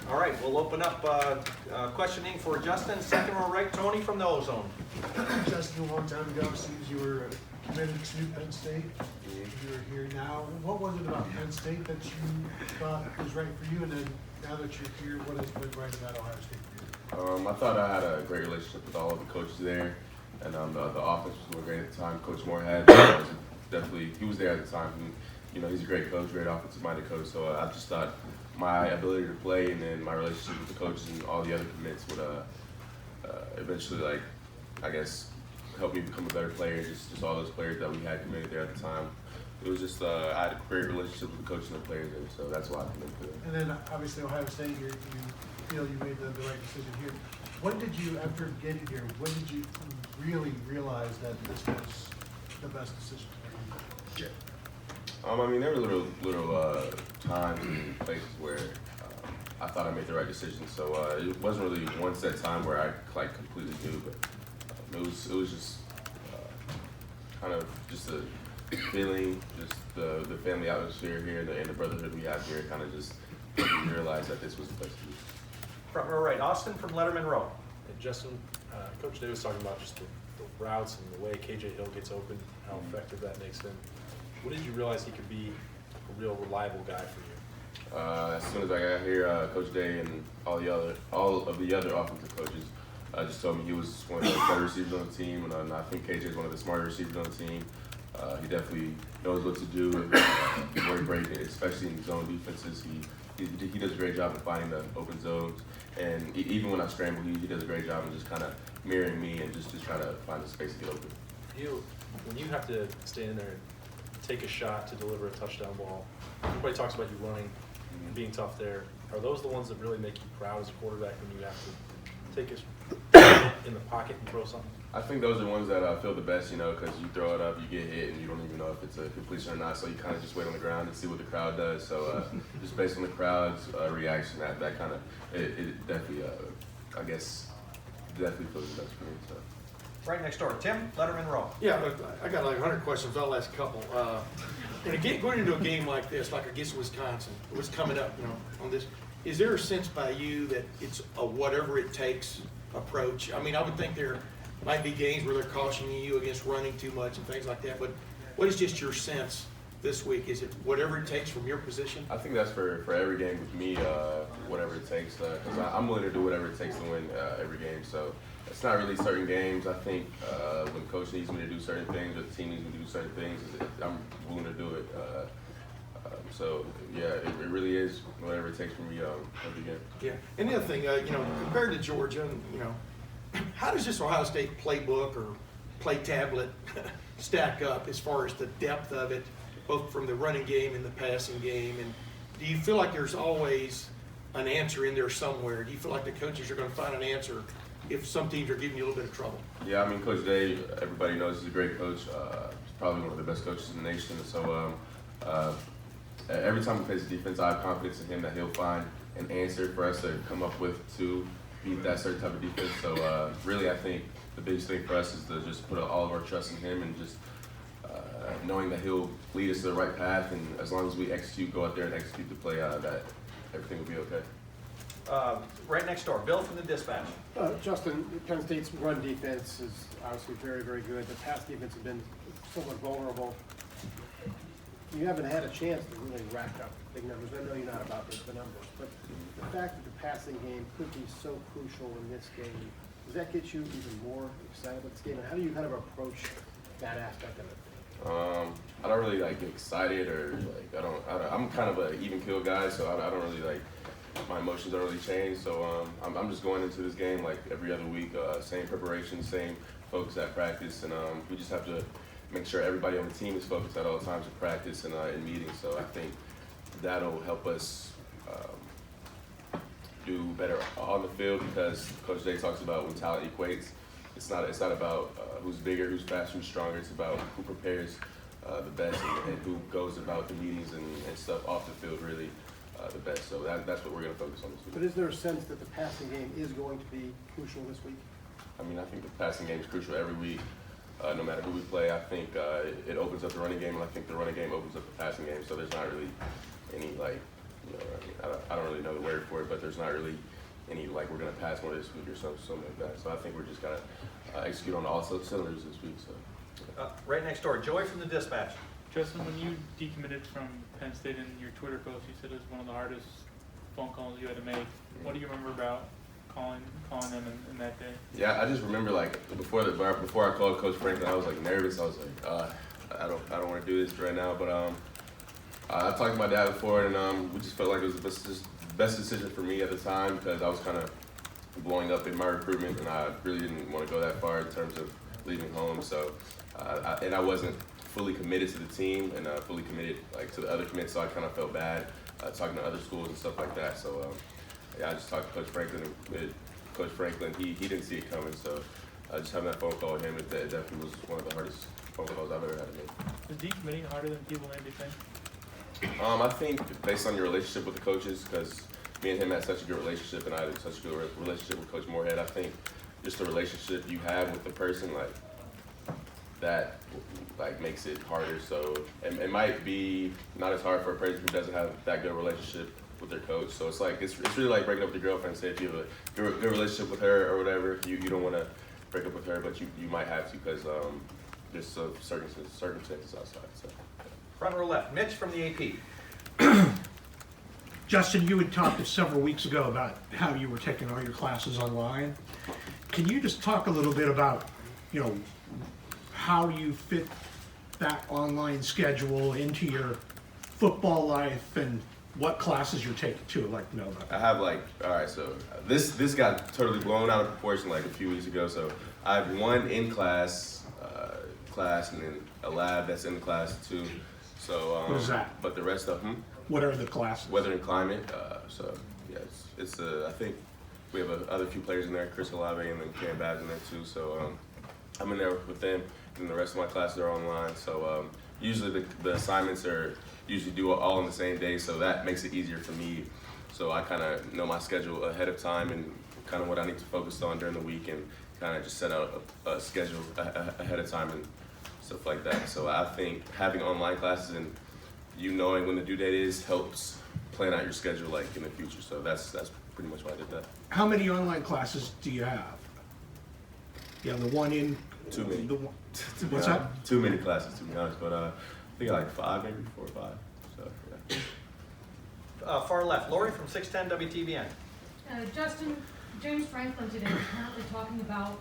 All right, we'll open up questioning for Justin. Second row right, Tony from the Ozone. Justin, a long time ago, it seems you were committed to Penn State. You're here now. What was it about Penn State that you thought was right for you? And then now that you're here, what has been right about Ohio State for you? I thought I had a great relationship with all of the coaches there, and the offense was doing great at the time. Coach Moorhead he was there at the time. And, he's a great coach, great offensive-minded coach. So I just thought my ability to play and then my relationship with the coaches and all the other commits would eventually, help me become a better player. Just all those players that we had committed there at the time. It was just I had a great relationship with the coaches and the players, and so that's why I committed to it. And then obviously Ohio State, you feel you made the right decision here. When did you, after getting here, when did you really realize that this was the best decision for you? There were little times and places where I thought I made the right decision. So it wasn't really one set time where I completely knew, but it was just kind of just a feeling, just the family atmosphere here and the brotherhood we have here kind of just made me realize that this was the best decision. Front row right, Austin from Letterman Row. And Justin, Coach Day was talking about just the routes and the way KJ Hill gets open, how effective that makes him. When did you realize he could be a real reliable guy for you? As soon as I got here, Coach Day and all of the other offensive coaches just told me he was one of the better receivers on the team, and I think KJ is one of the smarter receivers on the team. He definitely knows what to do. Very great, especially in zone defenses. He does a great job of finding the open zones, and even when I scramble, he does a great job of just kind of mirroring me and just trying to find the space to get open. When you have to stand in there and take a shot to deliver a touchdown ball, everybody talks about you running and being tough there. Are those the ones that really make you proud as a quarterback when you have to take a in the pocket and throw something? I think those are the ones that feel the best, because you throw it up, you get hit, and you don't even know if it's a completion or not. So you kind of just wait on the ground and see what the crowd does. So just based on the crowd's reaction, that kind of it definitely, definitely feels the best for me. So. Right next door, Tim, Letterman Row. Yeah, look, I got like 100 questions. I'll ask a couple. Going into a game like this, like against Wisconsin, it was coming up, on this. Is there a sense by you that it's a whatever it takes approach? I would think there might be games where they're cautioning you against running too much and things like that. But what is just your sense this week? Is it whatever it takes from your position? I think that's for every game with me, whatever it takes. Because I'm willing to do whatever it takes to win every game. So. It's not really certain games. I think when the coach needs me to do certain things or the team needs me to do certain things, I'm willing to do it. It really is whatever it takes for me every game. Yeah. And the other thing, compared to Georgia, how does this Ohio State playbook or play tablet stack up as far as the depth of it, both from the running game and the passing game? And do you feel like there's always an answer in there somewhere? Do you feel like the coaches are going to find an answer if some teams are giving you a little bit of trouble? Yeah, Coach Day, everybody knows he's a great coach. He's probably one of the best coaches in the nation. So every time we face the defense, I have confidence in him that he'll find an answer for us to come up with to beat that certain type of defense. So really, I think the biggest thing for us is to just put all of our trust in him and just knowing that he'll lead us to the right path. And as long as we go out there and execute the play, that everything will be okay. Right next door, Bill from the Dispatch. Justin, Penn State's run defense is obviously very, very good. The pass defense has been somewhat vulnerable. You haven't had a chance to really rack up big numbers. I know you're not about the numbers, but the fact that the passing game could be so crucial in this game, does that get you even more excited about this game? And how do you kind of approach that aspect of it? I don't really get excited or I'm kind of an even kill guy, so I don't really my emotions don't really change. So I'm just going into this game like every other week, same preparation, same focus at practice, and we just have to make sure everybody on the team is focused at all times in practice and in meetings. So I think that'll help us do better on the field because Coach Day talks about when talent equates. It's not about who's bigger, who's faster, who's stronger. It's about who prepares the best and who goes about the meetings and stuff off the field really the best. So that's what we're going to focus on this week. But is there a sense that the passing game is going to be crucial this week? I think the passing game is crucial every week. No matter who we play, I think it opens up the running game, and I think the running game opens up the passing game. So there's not really any you know, I don't really know the word for it, but there's not really any like we're gonna pass more this week or something like that. So I think we're just gonna execute on all cylinders this week. So Right next door, Joey from the Dispatch. Justin, when you decommitted from Penn State in your Twitter post, you said it was one of the hardest phone calls you had to make. What do you remember about calling them in that day? yeah, I just remember like before I called Coach Franklin, I was like nervous. I was like, I don't want to do this right now, but I talked to my dad before, and we just felt like it was the best decision for me at the time because I was kind of blowing up in my recruitment, and I really didn't want to go that far in terms of leaving home. So, I wasn't fully committed to the team and fully committed like to the other commits, so I kind of felt bad talking to other schools and stuff like that. So, yeah, I just talked to Coach Franklin, and Coach Franklin, he didn't see it coming. So, just having that phone call with him, it definitely was one of the hardest phone calls I've ever had to make. Is decommitting harder than people maybe think? I think based on your relationship with the coaches, because me and him had such a good relationship, and I had such a good relationship with Coach Moorhead. I think just the relationship you have with the person, like that, like makes it harder. So it might be not as hard for a person who doesn't have that good relationship with their coach. So it's like it's really like breaking up with your girlfriend. Say if you have a good relationship with her or whatever, you don't want to break up with her, but you might have to because there's some circumstances outside. So. Front row left, Mitch from the AP. Justin, you had talked several weeks ago about how you were taking all your classes online. Can you just talk a little bit about, how you fit that online schedule into your football life and what classes you're taking too? I'd like to know about that. I have so this got totally blown out of proportion like a few weeks ago. So I have one in class and then a lab that's in class too. So What is that? But the rest of them, What are the classes? weather and climate. So yeah, it's I think we have other few players in there, Chris Olave and then Cam Babbs in there too. So I'm in there with them, and the rest of my classes are online. So usually the assignments are usually due all on the same day, so that makes it easier for me. So I kind of know my schedule ahead of time and kind of what I need to focus on during the week, and kind of just set out a schedule ahead of time and stuff like that. So I think having online classes and you knowing when the due date is helps plan out your schedule like in the future. So that's pretty much why I did that. How many online classes do you have? Yeah, the one in. Too many. The one, To be what's honest, that? Too many classes to be honest, but I think like 5, maybe 4 or 5. So yeah. Far left, Lori from 610 WTVN. Justin, James Franklin today was apparently talking about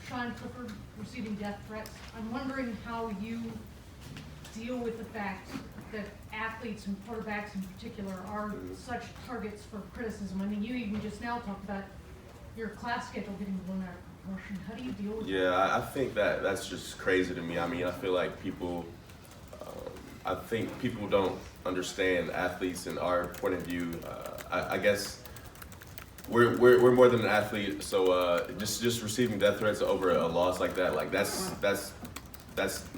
Sean Clifford receiving death threats. I'm wondering how you deal with the fact that athletes and quarterbacks in particular are such targets for criticism. I mean, you even just now talked about your class schedule getting blown out of proportion. How do you deal with that? Yeah, I think that's just crazy to me. I mean, I feel like people don't understand athletes in our point of view. I guess we're more than an athlete, so just receiving death threats over a loss like that, like that's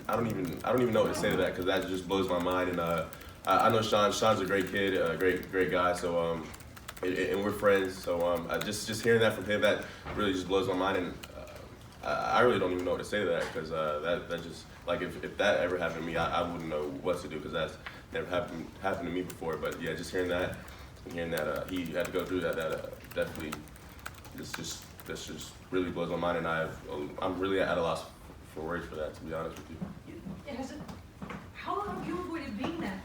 I don't even know what to say to that, because that just blows my mind. And I know Sean's a great kid, a great guy. So and we're friends. So just hearing that from him, that really just blows my mind. And I really don't even know what to say to that, because that just like if that ever happened to me, I wouldn't know what to do, because that's never happened to me before. But yeah, just hearing that he had to go through that definitely this just really blows my mind, and I'm really at a loss for words for that, to be honest with you. How have you avoided being that?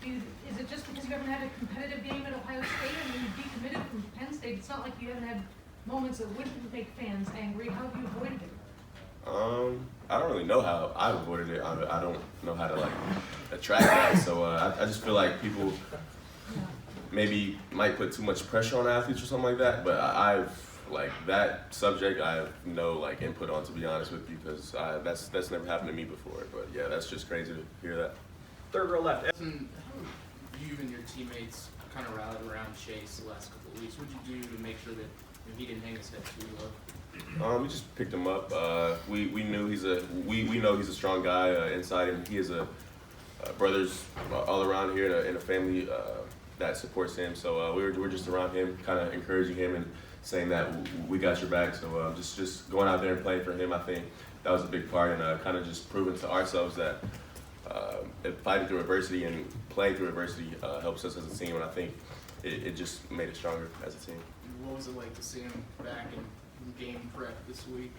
Is it just because you haven't had a competitive game at Ohio State? I mean, you decommitted from Penn State. It's not like you haven't had moments that wouldn't make fans angry. How have you avoided it? I don't really know how I've avoided it. I don't know how to like attract that. So I just feel like people maybe might put too much pressure on athletes or something like that. But that subject I have no like input on, to be honest with you, because that's never happened to me before. But yeah, that's just crazy to hear that. Third row left. How you and your teammates kind of rallied around Chase the last couple of weeks? What did you do to make sure that he didn't hang his head too low? We just picked him up. We knew we know he's a strong guy inside, and he has brothers all around here in a family that supports him. So we're just around him, kind of encouraging him and saying that we got your back. So just going out there and playing for him, I think that was a big part, and kind of just proving to ourselves that fighting through adversity and playing through adversity helps us as a team. And I think it just made us stronger as a team. What was it like to see him back in game prep this week?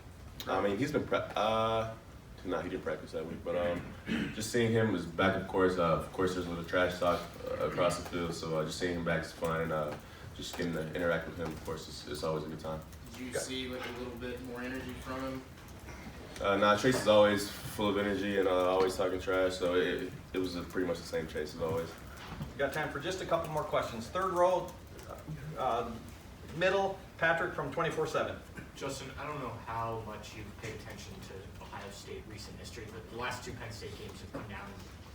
I mean, he's been no, he didn't practice that week, but just seeing him is back, of course. Of course, there's a little trash talk across the field, so just seeing him back is fun, and just getting to interact with him, of course, it's always a good time. Did you see like a little bit more energy from him? Nah, Chase is always full of energy and always talking trash, so it was pretty much the same Chase as always. We got time for just a couple more questions. Third row, middle, Patrick from 24/7. Justin, I don't know how much you've paid attention to Ohio State recent history, but the last two Penn State games have come down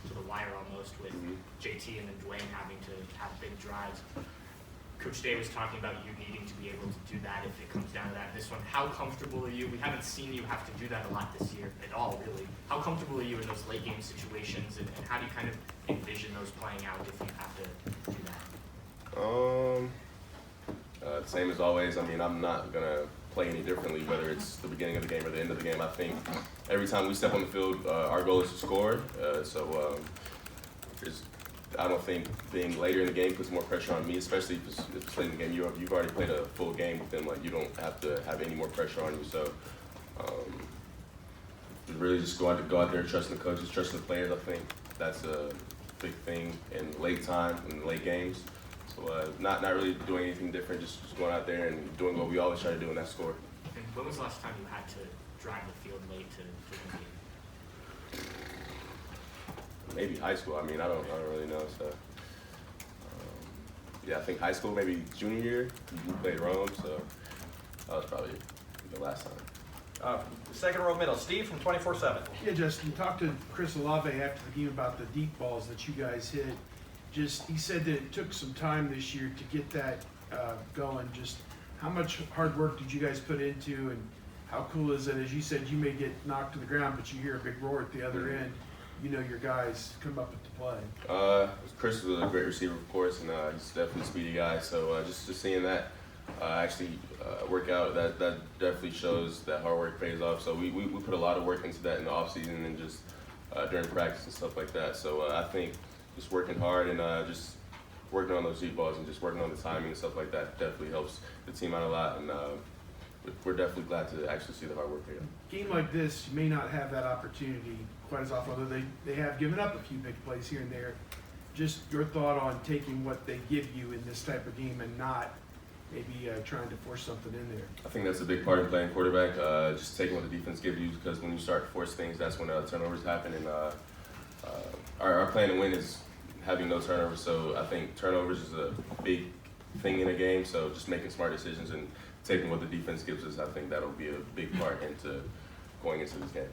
to the wire almost with JT and then Dwayne having to have big drives. Coach Day was talking about you needing to be able to do that if it comes down to that. This one, how comfortable are you? We haven't seen you have to do that a lot this year at all, really. How comfortable are you in those late game situations, and how do you kind of envision those playing out if you have to do that? Same as always. I mean, I'm not gonna play any differently, whether it's the beginning of the game or the end of the game. I think every time we step on the field, our goal is to score. I don't think being later in the game puts more pressure on me, especially if it's late in the game. You've already played a full game with them. Like, you don't have to have any more pressure on you. So really just go out there, trusting the coaches, trusting the players. I think that's a big thing in late time, in late games. So not really doing anything different, just going out there and doing what we always try to do, and that's score. And when was the last time you had to drive the field late to win the game? Maybe high school. I mean, I don't really know. So yeah, I think high school, maybe junior year, we played Rome. So that was probably the last time. Second row, middle, Steve from 24/7. Yeah, Justin, talked to Chris Olave after the game about the deep balls that you guys hit. He said that it took some time this year to get that going. Just how much hard work did you guys put into, and how cool is it? As you said, you may get knocked to the ground, but you hear a big roar at the other end. You know your guys come up with the play. Chris is a great receiver, of course, and he's definitely a speedy guy. So just seeing that actually work out, that definitely shows that hard work pays off. So we put a lot of work into that in the off season and just during practice and stuff like that. So I think just working hard and just working on those deep balls and just working on the timing and stuff like that definitely helps the team out a lot. And we're definitely glad to actually see the hard work pay off. Game like this, you may not have that opportunity quite as often, although they have given up a few big plays here and there. Just your thought on taking what they give you in this type of game and not maybe trying to force something in there. I think that's a big part in playing quarterback, just taking what the defense gives you, because when you start to force things, that's when turnovers happen. And our plan to win is having no turnovers, so I think turnovers is a big thing in a game, so just making smart decisions and taking what the defense gives us, I think that'll be a big part into going into this game.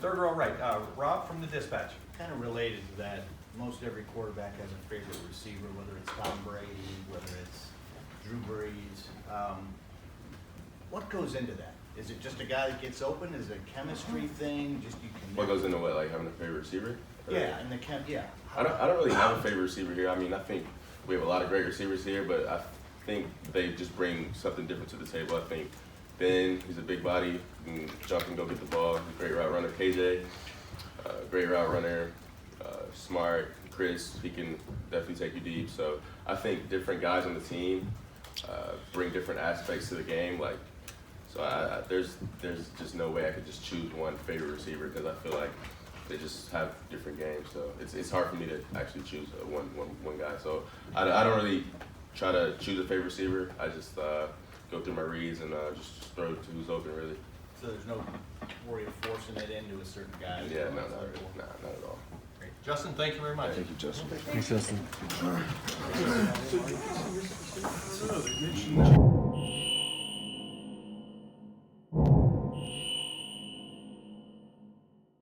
Third row, right, Rob from the Dispatch. Kind of related to that, most every quarterback has a favorite receiver, whether it's Tom Brady, whether it's Drew Brees. What goes into that? Is it just a guy that gets open? Is it a chemistry thing? Just you can. What goes into what, like having a favorite receiver? Yeah, and yeah. I don't really have a favorite receiver here. I mean, I think we have a lot of great receivers here, but I think they just bring something different to the table. I think Ben, he's a big body, can jump and go get the ball. He's a great route runner. KJ, great route runner. Smart. Chris, he can definitely take you deep. So I think different guys on the team bring different aspects to the game. Like, so there's just no way I could just choose one favorite receiver, because I feel like they just have different games. So it's hard for me to actually choose one guy. So I don't really try to choose a favorite receiver. I just go through my reads and just throw to who's open, really. So there's no worry of forcing it into a certain guy? Yeah, no, not really. Nah, not at all. Great. Justin, thank you very much. Thank you, Justin. Thanks, Justin.